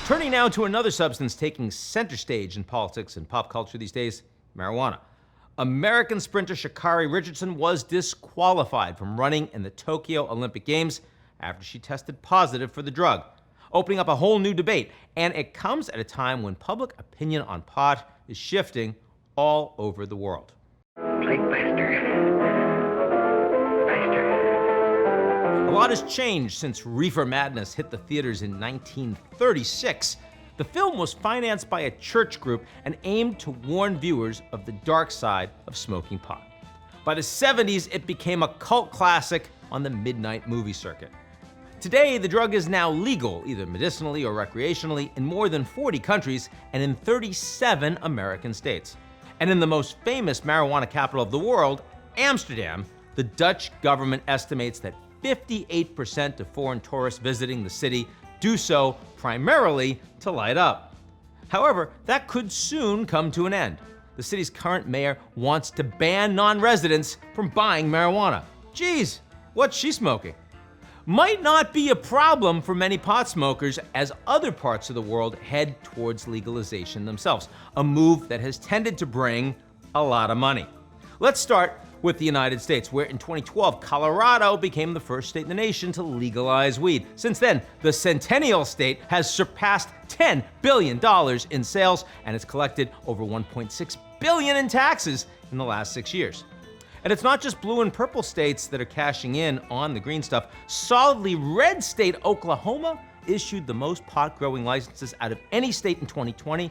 Turning now to another substance taking center stage in politics and pop culture these days, marijuana. American sprinter Sha'Carri Richardson was disqualified from running in the Tokyo Olympic Games after she tested positive for the drug, opening up a whole new debate. And it comes at a time when public opinion on pot is shifting all over the world. Play faster. A lot has changed since Reefer Madness hit the theaters in 1936. The film was financed by a church group and aimed to warn viewers of the dark side of smoking pot. By the 70s, it became a cult classic on the midnight movie circuit. Today, the drug is now legal, either medicinally or recreationally, in more than 40 countries and in 37 American states. And in the most famous marijuana capital of the world, Amsterdam, the Dutch government estimates that 58% of foreign tourists visiting the city do so primarily to light up. However, that could soon come to an end. The city's current mayor wants to ban non-residents from buying marijuana. Geez, what's she smoking? Might not be a problem for many pot smokers as other parts of the world head towards legalization themselves, a move that has tended to bring a lot of money. Let's start with the United States, where in 2012, Colorado became the first state in the nation to legalize weed. Since then, the Centennial State has surpassed $10 billion in sales and has collected over $1.6 billion in taxes in the last 6 years. And it's not just blue and purple states that are cashing in on the green stuff. Solidly red state Oklahoma issued the most pot growing licenses out of any state in 2020,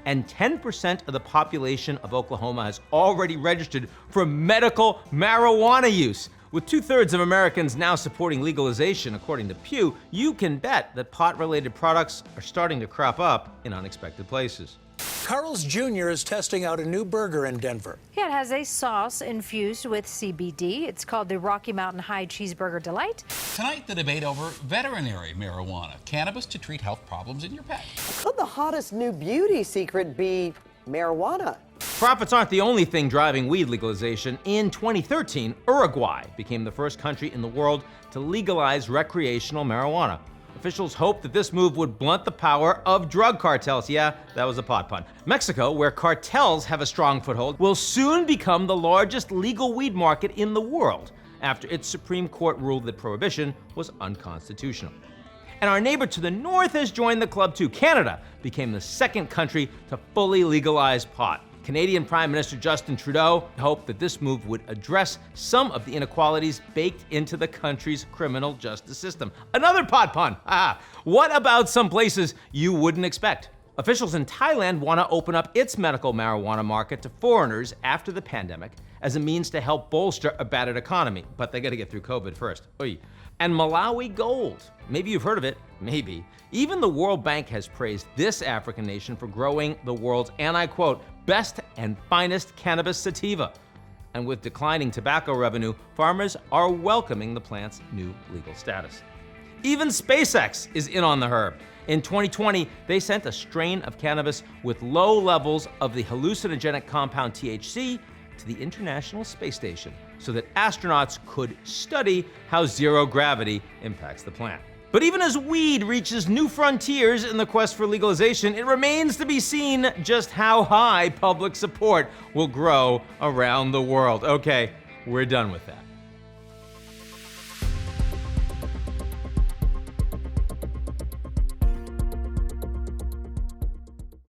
and 10% of the population of Oklahoma has already registered for medical marijuana use. With 2/3 of Americans now supporting legalization, according to Pew, you can bet that pot-related products are starting to crop up in unexpected places. Carl's Jr. is testing out a new burger in Denver. Yeah, it has a sauce infused with CBD. It's called the Rocky Mountain High Cheeseburger Delight. Tonight, the debate over veterinary marijuana, cannabis to treat health problems in your pet. Could the hottest new beauty secret be marijuana? Profits aren't the only thing driving weed legalization. In 2013, Uruguay became the first country in the world to legalize recreational marijuana. Officials hoped that this move would blunt the power of drug cartels. Yeah, that was a pot pun. Mexico, where cartels have a strong foothold, will soon become the largest legal weed market in the world after its Supreme Court ruled that prohibition was unconstitutional. And our neighbor to the north has joined the club too. Canada became the second country to fully legalize pot. Canadian Prime Minister Justin Trudeau hoped that this move would address some of the inequalities baked into the country's criminal justice system. Another pot pun. What about some places you wouldn't expect? Officials in Thailand want to open up its medical marijuana market to foreigners after the pandemic as a means to help bolster a battered economy, but they got to get through COVID first. Oy. And Malawi gold. Maybe you've heard of it, maybe. Even the World Bank has praised this African nation for growing the world's, and I quote, best and finest cannabis sativa. And with declining tobacco revenue, farmers are welcoming the plant's new legal status. Even SpaceX is in on the herb. In 2020, they sent a strain of cannabis with low levels of the hallucinogenic compound THC to the International Space Station so that astronauts could study how zero gravity impacts the plant. But even as weed reaches new frontiers in the quest for legalization, it remains to be seen just how high public support will grow around the world. Okay, we're done with that.